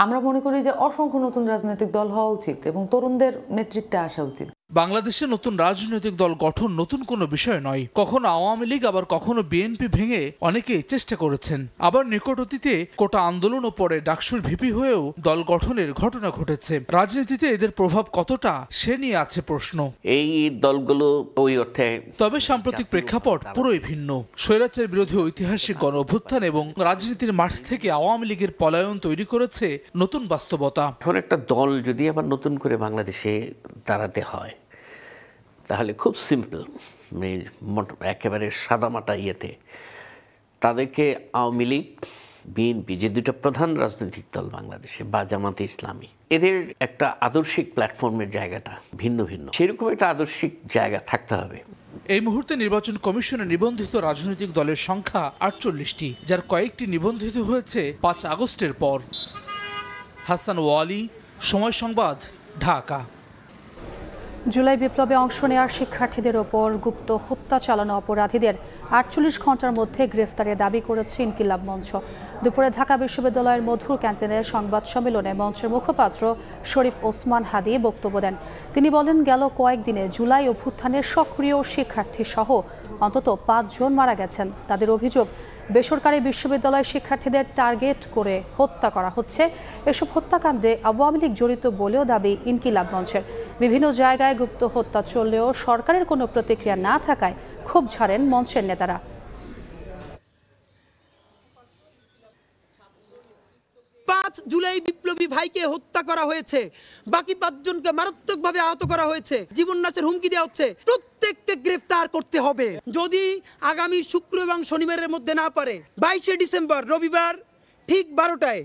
আমরা মনে করি যে অসংখ্য নতুন রাজনৈতিক দল হওয়া উচিত এবং তরুণদের নেতৃত্বে আসা উচিত। বাংলাদেশে নতুন রাজনৈতিক দল গঠন নতুন কোনো বিষয় নয়। কখনো আওয়ামী লীগ, আবার কখনো বিএনপি ভেঙে অনেকেই চেষ্টা করেছেন। আবার নিকট অতীতে কোটা আন্দোলন ও পরে ডাকসুর ভিপি হয়েও দল গঠনের ঘটনা ঘটেছে। রাজনীতিতে এদের প্রভাব কতটা সে নিয়ে আছে প্রশ্ন। এই দলগুলো ওই অর্থে, তবে সাম্প্রতিক প্রেক্ষাপট পুরোই ভিন্ন। স্বৈরাচার বিরোধী ঐতিহাসিক গণ অভ্যুত্থান এবং রাজনীতির মাঠ থেকে আওয়ামী লীগের পলায়ন তৈরি করেছে নতুন বাস্তবতা। এখন একটা দল যদি আবার নতুন করে বাংলাদেশে দাঁড়াতে হয় তাহলে খুব সিম্পল, একেবারে সাদামাটা ইয়েতে তাদেরকে আওয়ামী লীগ, বিএনপি যে দুটো প্রধান রাজনৈতিক দল বাংলাদেশে, বা জামাতে ইসলামী, এদের একটা আদর্শিক প্ল্যাটফর্মের জায়গাটা ভিন্ন ভিন্ন, সেরকম একটা আদর্শিক জায়গা থাকতে হবে। এই মুহূর্তে নির্বাচন কমিশনে নিবন্ধিত রাজনৈতিক দলের সংখ্যা 48টি, যার কয়েকটি নিবন্ধিত হয়েছে 5 আগস্টের পর। হাসান ওয়ালি, সময় সংবাদ, ঢাকা। জুলাই বিপ্লবে অংশ নেওয়ার শিক্ষার্থীদের ওপর গুপ্ত হত্যা চালানো অপরাধীদের 48 ঘন্টার মধ্যে গ্রেফতারের দাবি করেছে ইনকিলাব মঞ্চ। দুপুরে ঢাকা বিশ্ববিদ্যালয়ের মধুর ক্যান্টিনের সংবাদ সম্মেলনে মঞ্চের মুখপাত্র শরীফ ওসমান হাদি বক্তব্য দেন। তিনি বলেন, গেল কয়েকদিনে জুলাই অভ্যুত্থানের সক্রিয় শিক্ষার্থী সহ অন্তত 5 জন মারা গেছেন। তাদের অভিযোগ, বেসরকারি বিশ্ববিদ্যালয়ের শিক্ষার্থীদের টার্গেট করে হত্যা করা হচ্ছে। এসব হত্যাকাণ্ডে আওয়ামী লীগ জড়িত বলেও দাবি ইনকিলাব মঞ্চের। বিভিন্ন জায়গায় গুপ্ত হত্যা চললেও সরকারের কোনো প্রতিক্রিয়া না থাকায় ক্ষোভ ঝাড়েন মঞ্চের নেতারা। 5 জুলাই বিপ্লবী ভাইকে হত্যা করা হয়েছে, বাকি 5 জনকে মারাত্মকভাবে আহত করা হয়েছে, জীবন নাশের হুমকি দেওয়া হচ্ছে। প্রত্যেককে গ্রেফতার করতে হবে। যদি আগামী শুক্র এবং শনিবারের মধ্যে না পারে, 22শে ডিসেম্বর রবিবার ঠিক 12টায়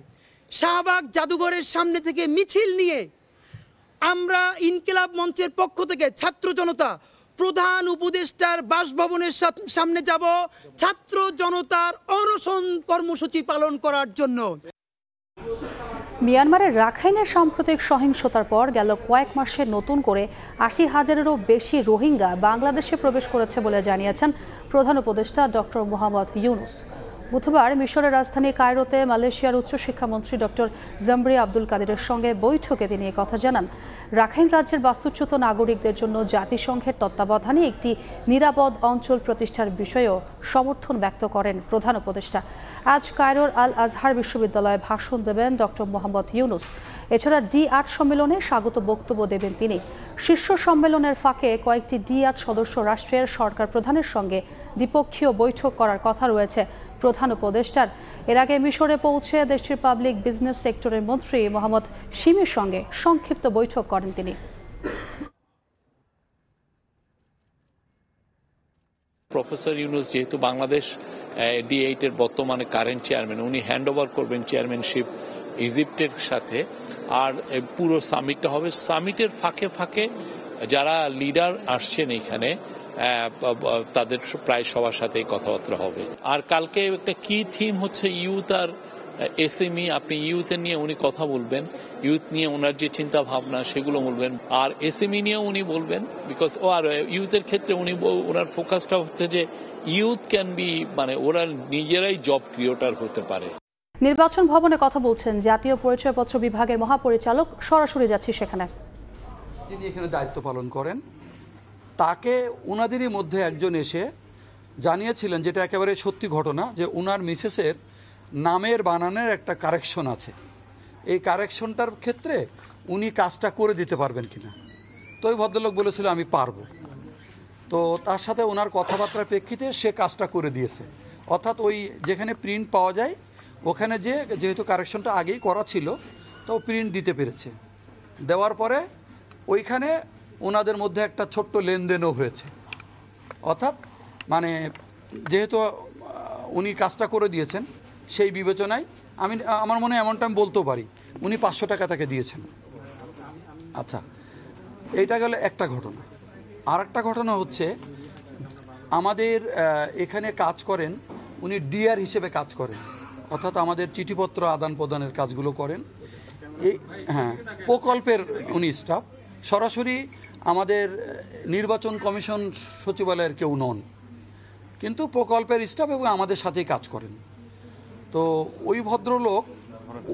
শাহবাগ জাদুঘরের সামনে থেকে মিছিল নিয়ে আমরা ইনকিলাব মঞ্চের পক্ষ থেকে ছাত্র জনতা প্রধান উপদেষ্টার বাসভবনের সামনে যাব ছাত্র জনতার অনশন কর্মসূচি পালন করার জন্য। মিয়ানমারের রাখাইনের সাম্প্রতিক সহিংসতার পর গেল কয়েক মাসে নতুন করে ৮০,০০০-এরও বেশি রোহিঙ্গা বাংলাদেশে প্রবেশ করেছে বলে জানিয়েছেন প্রধান উপদেষ্টা ডক্টর মোহাম্মদ ইউনুস। বুধবার মিশরের রাজধানী কায়রোতে মালয়েশিয়ার উচ্চশিক্ষামন্ত্রী ডক্টর জামরি আব্দুল কাদেরের সঙ্গে বৈঠকে তিনি কথা জানান। রাখাইন রাজ্যের বাস্তুচ্যুত নাগরিকদের জন্য জাতিসংঘের তত্ত্বাবধানে একটি নিরাপদ অঞ্চল প্রতিষ্ঠার বিষয়েও সমর্থন ব্যক্ত করেন প্রধান উপদেষ্টা। আজ কায়রোর আল আজহার বিশ্ববিদ্যালয়ে ভাষণ দেবেন ডক্টর মোহাম্মদ ইউনুস। এছাড়া D8 সম্মেলনে স্বাগত বক্তব্য দেবেন তিনি। শীর্ষ সম্মেলনের ফাঁকে কয়েকটি D8 সদস্য রাষ্ট্রের সরকার প্রধানের সঙ্গে দ্বিপক্ষীয় বৈঠক করার কথা রয়েছে প্রধান উপদেষ্টার। এর আগে মিশরে পৌঁছে দেশটির পাবলিক বিজনেস সেক্টরের মন্ত্রী মোহাম্মদ শিমির সঙ্গে সংক্ষিপ্ত বৈঠক করেন তিনি। প্রফেসর ইউনুস যেহেতু বাংলাদেশ D8 এর বর্তমানে কারেন্ট চেয়ারম্যান, উনি হ্যান্ড ওভার করবেন চেয়ারম্যানশিপ ইজিপ্টের সাথে। আর পুরো সামিটটা হবে, সামিটের ফাঁকে ফাঁকে যারা লিডার আসছেন এখানে তাদের প্রায় সবার সাথেই কথাবার্তা হবে। আর কালকে একটা কি থিম হচ্ছে ইউথ আর SME। আপনি ইউথের নিয়ে উনি কথা বলবেন, ইউথ নিয়ে ওনার যে চিন্তা ভাবনা সেগুলো বলবেন, আর SME নিয়েও উনি বলবেন। বিকজ আর ইউথের ক্ষেত্রে উনি ওনার ফোকাসটা হচ্ছে যে ইউথ ক্যান বি, মানে ওরা নিজেরাই জব ক্রিয়েটর হতে পারে। নির্বাচন ভবনে কথা বলছেন জাতীয় পরিচয়পত্র বিভাগের মহাপরিচালক। সরাসরি যাচ্ছি সেখানে। যিনি এখানে দায়িত্ব পালন করেন তাকে ওনাদেরই মধ্যে একজন এসে জানিয়েছিলেন, যেটা একেবারে সত্যি ঘটনা, যে ওনার মিসেসের নামের বানানের একটা কারেকশন আছে, এই কারেকশনটার ক্ষেত্রে উনি কাজটা করে দিতে পারবেন কিনা। তো ওই ভদ্রলোক বলেছিল আমি পারবো। তো তার সাথে ওনার কথাবার্তার প্রেক্ষিতে সে কাজটা করে দিয়েছে। অর্থাৎ ওই যেখানে প্রিন্ট পাওয়া যায় ওখানে যেহেতু কারেকশনটা আগেই করা ছিল, তো প্রিন্ট দিতে পেরেছে। দেওয়ার পরে ওইখানে ওনাদের মধ্যে একটা ছোট্ট লেনদেনও হয়েছে। অর্থাৎ মানে যেহেতু উনি কাজটা করে দিয়েছেন সেই বিবেচনায় আমার মনে হয় এমনটা আমি বলতেও পারি উনি 500 টাকা তাকে দিয়েছেন। আচ্ছা, এইটা গেল একটা ঘটনা। আর একটা ঘটনা হচ্ছে আমাদের এখানে কাজ করেন উনি ডিআর হিসেবে কাজ করেন, অর্থাৎ আমাদের চিঠিপত্র আদান প্রদানের কাজগুলো করেন। এই প্রকল্পের উনি স্টাফ, সরাসরি আমাদের নির্বাচন কমিশন সচিবালয়ের কেউ নন, কিন্তু প্রকল্পের স্টাফ এবং আমাদের সাথেই কাজ করেন। তো ওই ভদ্রলোক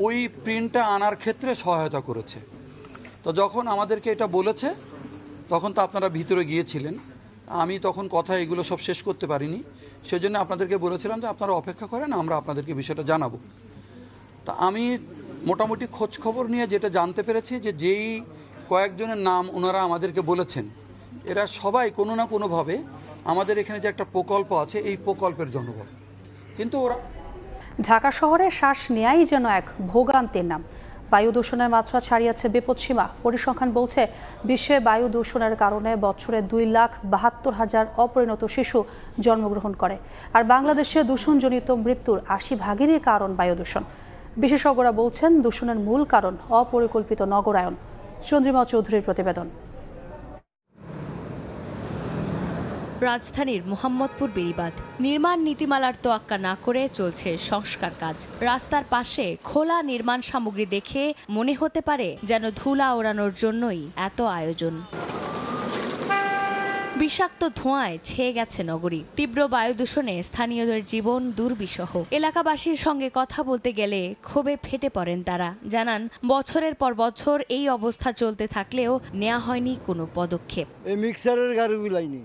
ওই প্রিন্টটা আনার ক্ষেত্রে সহায়তা করেছে। তো যখন আমাদেরকে এটা বলেছে তখন তো আপনারা ভিতরে গিয়েছিলেন, আমি তখন কথা এগুলো সব শেষ করতে পারিনি, সেজন্য আপনাদেরকে বলেছিলাম যে আপনারা অপেক্ষা করেন, আমরা আপনাদেরকে বিষয়টা জানাবো। তা আমি মোটামুটি খোঁজ খবর নিয়ে যেটা জানতে পেরেছি যে যেই কয়েকজনের নাম ওনারা আমাদেরকে বলেছেন এরা সবাই কোনো না কোনোভাবে আমাদের এখানে যে একটা প্রকল্প আছে এই প্রকল্পের জনবল। কিন্তু ওরা ঢাকা শহরে শ্বাস নেয়াই যেন এক ভোগান্তির নাম। বায়ু দূষণের মাত্রা ছাড়িয়েছে বিপদসীমা। পরিসংখ্যান বলছে বিশ্বে বায়ু দূষণের কারণে বছরে 2,72,000 অপরিণত শিশু জন্মগ্রহণ করে। আর বাংলাদেশে দূষণজনিত মৃত্যুর 80% কারণ বায়ু দূষণ। বিশেষজ্ঞরা বলছেন দূষণের মূল কারণ অপরিকল্পিত নগরায়ন। চন্দ্রিমা চৌধুরীর প্রতিবেদন। রাজধানীর মোহাম্মদপুর বেড়িবাঁধ নির্মাণ নীতিমালার তোয়াক্কা না করে চলছে সংস্কার কাজ। রাস্তার পাশে খোলা নির্মাণ সামগ্রী দেখে মনে হতে পারে যেন ধুলা ওড়ানোর জন্যই এত আয়োজন। বিষাক্ত ধোঁয়ায় ছেয়ে গেছে নগরী। তীব্র বায়ু দূষণে স্থানীয়দের জীবন দুর্বিষহ। এলাকাবাসীর সঙ্গে কথা বলতে গেলে ক্ষোভে ফেটে পড়েন তারা। জানান বছরের পর বছর এই অবস্থা চলতে থাকলেও নেওয়া হয়নি কোনো পদক্ষেপ। এই মিক্সারের গাড়িগুলাইনি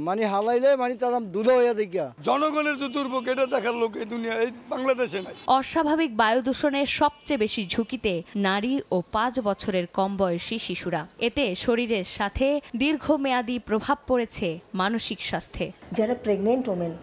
মানে হালাইলে মানে তার দুধ হইয়া দেখা জনগণের যে দুর্ভোগ এটা দেখার লোক এই দুনিয়া এই বাংলাদেশে নাই। অস্বাভাবিক বায়ু দূষণের সবচেয়ে বেশি ঝুঁকিতে নারী ও 5 বছরের কম বয়সী শিশুরা। এতে শরীরের সাথে দীর্ঘমেয়াদী প্রভাব পড়েছে মানসিক স্বাস্থ্যে। যারা প্রেগনেন্ট ওমেন,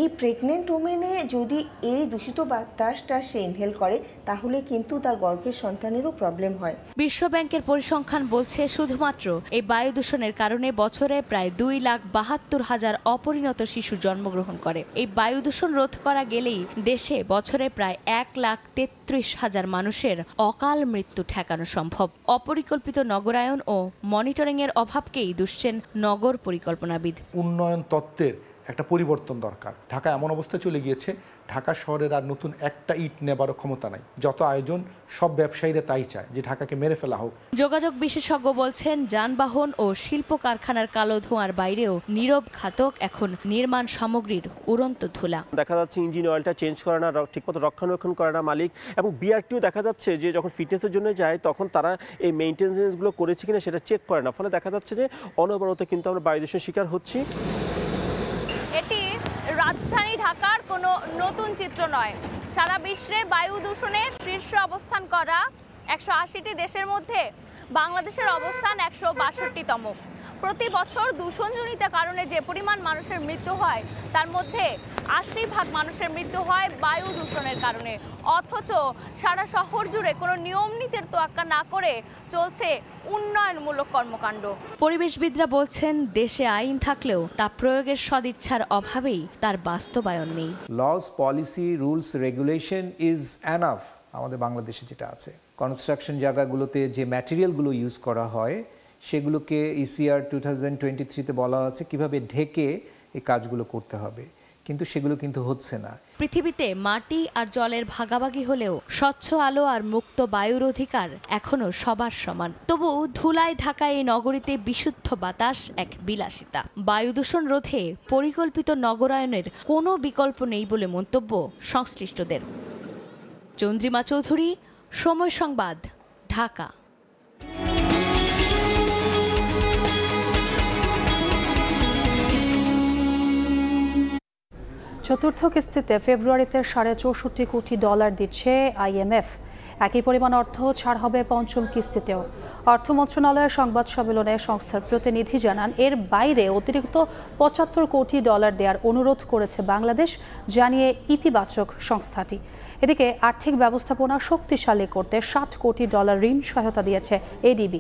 এই প্রেগনেন্ট ওমেনে যদি এই দূষিত বাতাসটা সে ইনহেল করে তাহলে কিন্তু তার গর্ভের সন্তানেরও প্রবলেম হয়। বিশ্বব্যাংকের পরিসংখ্যান বলছে শুধুমাত্র এই বায়ু দূষণের কারণে বছরে প্রায় 2,72,000 অপরিণত শিশু জন্মগ্রহণ করে। এই বায়ু দূষণ রোধ করা গেলেই দেশে বছরে প্রায় 1,33,000 মানুষের অকাল মৃত্যু ঠেকানো সম্ভব। অপরিকল্পিত নগরায়ন ও মনিটরিং এর অভাবকেই দুষছেন নগর পরিকল্পনাবিদ। উন্নয়ন তত্ত্বের একটা পরিবর্তন দরকার। ঢাকা এমন অবস্থা চলে গিয়েছে, ঢাকা শহরের আর নতুন একটা ইট নেবারও ক্ষমতা নাই। যত আয়োজন, সব ব্যবসায়ীরা তাই চায় যে ঢাকাকে মেরে ফেলা হোক। যোগাযোগ বিশেষজ্ঞ বলছেন, যানবাহন ও শিল্প কারখানার কালো ধোঁয়ার বাইরেও নীরব ঘাতক এখন নির্মাণ সামগ্রীর উড়ন্ত ধুলা। দেখা যাচ্ছে ইঞ্জিন অয়েলটা চেঞ্জ করে না, ঠিকমতো রক্ষণাবেক্ষণ করে না মালিক, এবং বিআরটিও দেখা যাচ্ছে যে যখন ফিটনেসের জন্য যায় তখন তারা এই মেইনটেন্যান্সগুলো করেছে কিনা সেটা চেক করে না। ফলে দেখা যাচ্ছে যে অনবরত কিন্তু আমরা বায়ু দূষণের শিকার হচ্ছি। এটি রাজধানী ঢাকার কোনো নতুন চিত্র নয়। সারা বিশ্বে বায়ু দূষণের শীর্ষে অবস্থান করা 180টি দেশের মধ্যে বাংলাদেশের অবস্থান 162তম। প্রতি বছর দূষণজনিত কারণে যে পরিমাণ মানুষের মৃত্যু হয় তার মধ্যে 80% মানুষের মৃত্যু হয় বায়ু দূষণের কারণে। অথচ সারা শহর জুড়ে কোনো নিয়ম নীতির তোয়াক্কা না করে চলছে উন্নয়নমূলক কর্মকাণ্ড। পরিবেশবিদরা বলছেন, দেশে আইন থাকলেও তা প্রয়োগের সদিচ্ছার অভাবেই তার বাস্তবায়ন নেই। Loss, policy, rules, regulation is enough. আমাদের বাংলাদেশে যেটা আছে, কনস্ট্রাকশন জায়গাগুলোতে যে ম্যাটেরিয়ালগুলো ইউজ করা হয় সেগুলোকে ECR 2023-তে বলা আছে কিভাবে ঢেকে এই কাজগুলো করতে হবে, কিন্তু সেগুলো কিন্তু হচ্ছে না। পৃথিবীতে মাটি আর জলের ভাগাভাগি হলেও স্বচ্ছ আলো আর মুক্ত বায়ুর অধিকার এখনো সবার সমান। তবু ধুলায় ঢাকা এই নগরীতে বিশুদ্ধ বাতাস এক বিলাসিতা। বায়ু দূষণ রোধে পরিকল্পিত নগরায়নের কোনো বিকল্প নেই বলে মন্তব্য সংশ্লিষ্টদের। চন্দ্রিমা চৌধুরী, সময় সংবাদ, ঢাকা। চতুর্থ কিস্তিতে ফেব্রুয়ারিতে $64 কোটি দিচ্ছে IMF। একই পরিমাণ অর্থ ছাড় হবে পঞ্চম কিস্তিতেও। অর্থ মন্ত্রণালয়ের সংবাদ সম্মেলনে সংস্থার প্রতিনিধি জানান, এর বাইরে অতিরিক্ত $75 কোটি দেওয়ার অনুরোধ করেছে বাংলাদেশ, জানিয়ে ইতিবাচক সংস্থাটি। এদিকে আর্থিক ব্যবস্থাপনা শক্তিশালী করতে $60 কোটি ঋণ সহায়তা দিয়েছে ADB।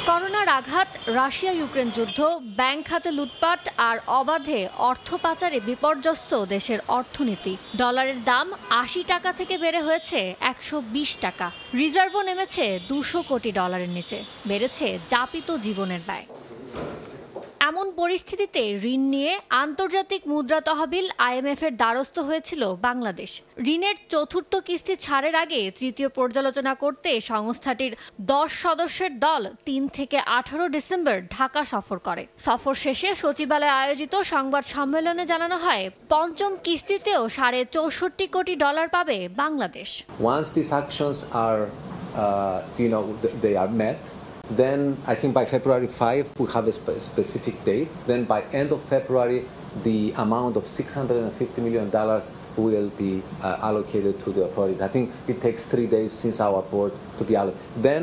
করোনার আঘাত, রাশিয়া ইউক্রেন যুদ্ধ, ব্যাংক খাতে লুটপাট আর অবাধে অর্থ পাচারে বিপর্যস্ত দেশের অর্থনীতি। ডলারের দাম 80 টাকা থেকে বেড়ে হয়েছে 120 টাকা। রিজার্ভও নেমেছে $200 কোটি নিচে। বেড়েছে যাপিত জীবনের ব্যয়। এমন পরিস্থিতিতে ঋণ নিয়ে আন্তর্জাতিক মুদ্রা তহবিল IMF এর দ্বারস্থ হয়েছিল বাংলাদেশ। ঋণের চতুর্থ কিস্তি ছাড়ের আগে তৃতীয় পর্যালোচনা করতে সংস্থাটির 10 সদস্যের দল 3 থেকে 18 ডিসেম্বর ঢাকা সফর করে। সফর শেষে সচিবালয়ে আয়োজিত সংবাদ সম্মেলনে জানানো হয়, পঞ্চম কিস্তিতেও $64 কোটি পাবে Bangladesh. Once these actions are they are met, then I think by February 5 we have a specific date. Then by end of February the amount of $650 million will be allocated to the authorities. I think it takes 3 days since our board to be allocated. Then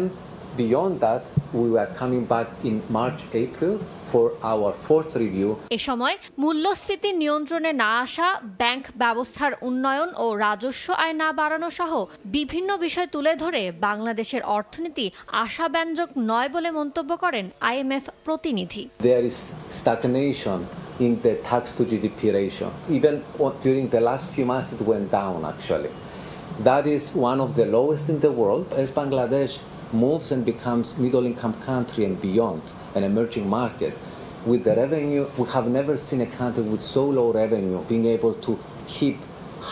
beyond that we were coming back in March, April for our fourth review. এ সময় মূল্যস্ফীতি নিয়ন্ত্রণে না আসা, bank ব্যবস্থার উন্নয়ন ও রাজস্ব আয় না বাড়ানো সহ বিভিন্ন বিষয় তুলে ধরে বাংলাদেশের অর্থনীতি আশাব্যঞ্জক নয় বলে মন্তব্য করেন IMF প্রতিনিধি। There is stagnation in the tax to GDP ratio. Even during the last few months it went down actually. That is one of the lowest in the world. As Bangladesh moves and becomes middle income country and beyond, an emerging market, with the revenue, we have never seen a country with so low revenue being able to keep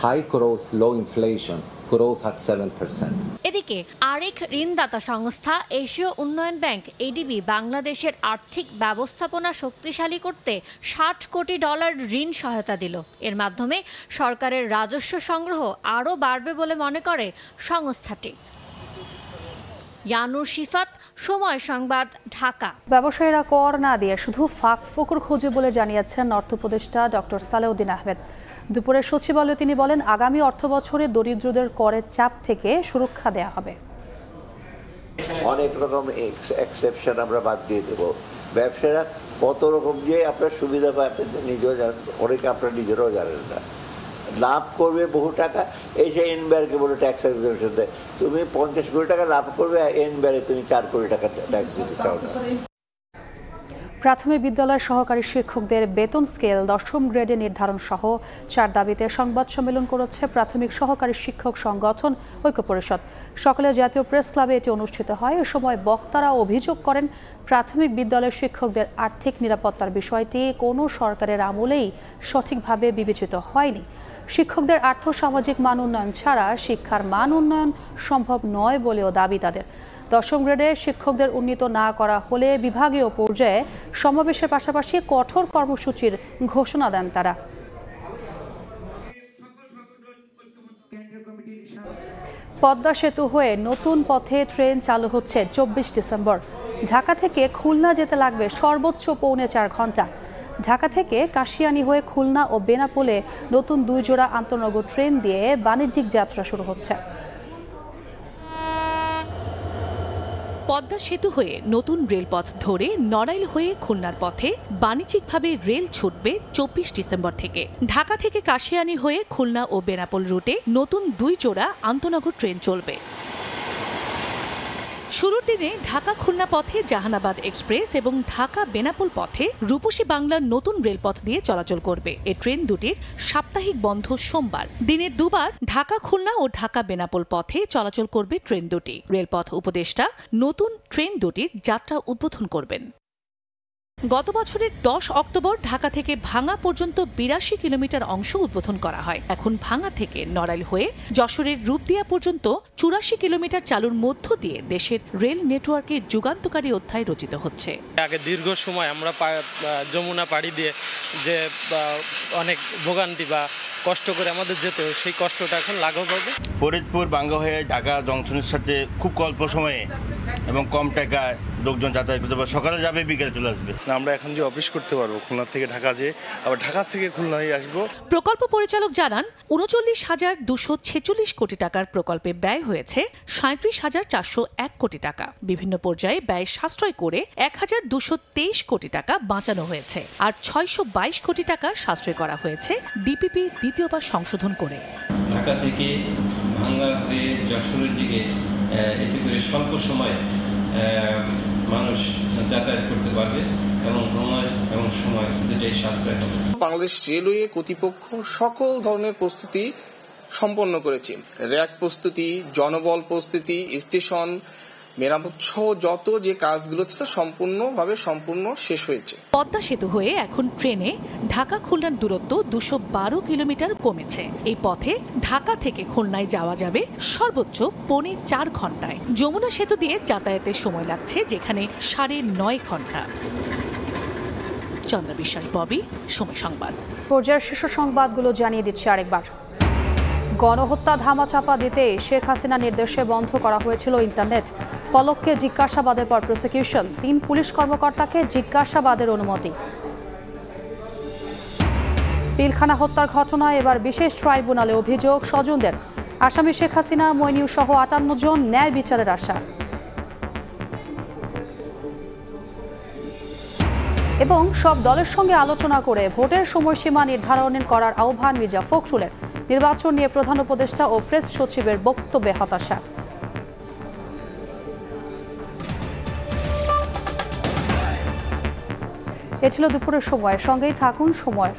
high growth, low inflation, growth at 7%. এদিকে আরেক ঋণদাতা সংস্থা এশীয় উন্নয়ন bank ADB বাংলাদেশের আর্থিক ব্যবস্থাপনা শক্তিশালী করতে $60 কোটি ঋণ সহায়তা দিল। এর মাধ্যমে সরকারের রাজস্ব সংগ্রহ আরও বাড়বে বলে মনে করে সংস্থাটি। ইয়ানুর শিফাত, সময় সংবাদ, ঢাকা। ব্যবসায়ীরা কর না দিয়ে শুধু ফাঁক ফোকর খোঁজে বলে জানিয়েছেন অর্থ উপদেষ্টা ডক্টর সালেউদ্দিন আহমেদ। দুপুরে সচিবালয়ে তিনি বলেন, আগামী অর্থবছরে দরিদ্রদের করের চাপ থেকে সুরক্ষা দেয়া হবে। অনেক রকম এক্সেপশন আমরা বাদ দিয়ে দেব। ব্যবসায়ীরা কত রকম যে আপনার সুবিধা পায় আপনি নিজেও জানেন, অনেকে আপনার নিজেরাও জানেন না। লাভ করবে বহু টাকা, এসে এনবিআরকে বলে ট্যাক্স এক্সেম্পশন দেয়। তুমি 50 কোটি টাকা লাভ করবে, এনবিআরে তুমি 4 কোটি টাকা ট্যাক্স দিতে চাও না। প্রাথমিক বিদ্যালয়ের সহকারী শিক্ষকদের বেতন স্কেল 10ম গ্রেডে নির্ধারণ সহ 4 দাবিতে সংবাদ সম্মেলন করেছে প্রাথমিক সহকারী শিক্ষক সংগঠন ঐক্য পরিষদ। সকালে জাতীয় প্রেস ক্লাবে এটি অনুষ্ঠিত হয়। এ সময় বক্তারা অভিযোগ করেন, প্রাথমিক বিদ্যালয়ের শিক্ষকদের আর্থিক নিরাপত্তার বিষয়টি কোনো সরকারের আমলেই সঠিকভাবে বিবেচিত হয়নি। শিক্ষকদের আর্থসামাজিক মান উন্নয়ন ছাড়া শিক্ষার মান উন্নয়ন সম্ভব নয় বলেও দাবি তাদের। 10ম গ্রেডে শিক্ষকদের উন্নীত না করা হলে বিভাগীয় পর্যায়ে সমাবেশের পাশাপাশি কঠোর কর্মসূচির ঘোষণা দেন তারা। পদ্মা সেতু হয়ে নতুন পথে ট্রেন চালু হচ্ছে 24 ডিসেম্বর। ঢাকা থেকে খুলনা যেতে লাগবে সর্বোচ্চ 4.25 ঘন্টা। ঢাকা থেকে কাশিয়ানী হয়ে খুলনা ও বেনাপোলে নতুন 2 জোড়া আন্তনগর ট্রেন দিয়ে বাণিজ্যিক যাত্রা শুরু হচ্ছে। পদ্মা সেতু হয়ে নতুন রেলপথ ধরে নড়াইল হয়ে খুলনার পথে বাণিজ্যিকভাবে রেল ছুটবে 24 ডিসেম্বর থেকে। ঢাকা থেকে কাশিয়ানী হয়ে খুলনা ও বেনাপোল রুটে নতুন 2 জোড়া আন্তনগর ট্রেন চলবে। শুরুর দিনে ঢাকা খুলনা পথে জাহানাবাদ এক্সপ্রেস এবং ঢাকা বেনাপোল পথে রূপসী বাংলার নতুন রেলপথ দিয়ে চলাচল করবে। এই ট্রেন দুটির সাপ্তাহিক বন্ধ সোমবার। দিনে 2 বার ঢাকা খুলনা ও ঢাকা বেনাপোল পথে চলাচল করবে ট্রেন দুটি। রেলপথ উপদেষ্টা নতুন ট্রেন দুটির যাত্রা উদ্বোধন করবেন। গত বছরের 10 অক্টোবর ঢাকা থেকে ভাঙ্গা পর্যন্ত 82 কিলোমিটার অংশ উদ্বোধন করা হয়। এখন ভাঙ্গা থেকে নড়াইল হয়ে যশোরের রূপদিয়া পর্যন্ত 84 কিলোমিটার চালুর মধ্য দিয়ে দেশের রেল নেটওয়ার্কে যুগান্তকারী অধ্যায় রচিত হচ্ছে। আগে দীর্ঘ সময় আমরা যমুনা পাড়ি দিয়ে যে অনেক ভোগান্তি বা কষ্ট করে আমাদের যেতে হয়, সেই কষ্টটা এখন লাঘব হবে। ফরিদপুর ভাঙ্গা হয়ে ঢাকা জংশনের সাথে খুব অল্প সময়ে এবং কম টাকায় লোকজন যাতায়াত করতে পারবে। সকালে যাবে, বিকেলে চলে আসবে। আমরা এখন যে অফিস করতে পারবো খুলনা থেকে ঢাকা, যে আবার ঢাকা থেকে খুলনা হয়ে আসবো। প্রকল্প পরিচালক জানান, 39,246 কোটি টাকার প্রকল্পে ব্যয় হয়েছে 37,401 কোটি টাকা। বিভিন্ন পর্যায়ে ব্যয় সাশ্রয় করে 1,223 কোটি টাকা বাঁচানো হয়েছে, আর 622 কোটি টাকা সাশ্রয় করা হয়েছে ডিপিপি দ্বিতীয়বার সংশোধন করে। ঢাকা থেকে ভাঙ্গা হয়ে যশোরের দিকে এতে করে স্বল্প সময়ে মানুষ যাতায়াত করতে পারবে এবং সময় দুটাই সাশ্রয় হবে। বাংলাদেশ রেলওয়ে কর্তৃপক্ষ সকল ধরনের প্রস্তুতি সম্পন্ন করেছে। র্যাক প্রস্তুতি, জনবল প্রস্তুতি, স্টেশন মেরামত সহ যত যে কাজগুলো ছিল সম্পূর্ণ শেষ হয়েছে। পদ্মা সেতু হয়ে এখন ট্রেনে ঢাকা খুলনার দূরত্ব 212 কিলোমিটার কমেছে। এই পথে ঢাকা থেকে খুলনায় যাওয়া যাবে সর্বোচ্চ 4.25 ঘন্টায়। যমুনা সেতু দিয়ে যাতায়াতের সময় লাগছে যেখানে 9.5 ঘন্টা। চন্দ্র বিশ্বাস, ববি, সময় সংবাদ। পর্যায়ের শীর্ষ সংবাদগুলো জানিয়ে দিচ্ছি আরেকবার। গণহত্যা ধামাচাপা দিতে শেখ হাসিনা নির্দেশে বন্ধ করা হয়েছিল ইন্টারনেট। পলককে জিজ্ঞাসাবাদের পর প্রসিকিউশন, 3 পুলিশ কর্মকর্তাকে জিজ্ঞাসাবাদের অনুমতি। পিলখানা হত্যার ঘটনায় এবার বিশেষ ট্রাইব্যুনালে অভিযোগ স্বজনদের। আসামি শেখ হাসিনা, মইনিউ সহ 58 জন ন্যায় বিচারের আশা। এবং সব দলের সঙ্গে আলোচনা করে ভোটের সময়সীমা নির্ধারণ করার আহ্বান মির্জা ফখরুলের। নির্বাচন নিয়ে প্রধান উপদেষ্টা ও প্রেস সচিবের বক্তব্যে হতাশা। এ ছিল দুপুরের সময়। সঙ্গেই থাকুন সময়ের।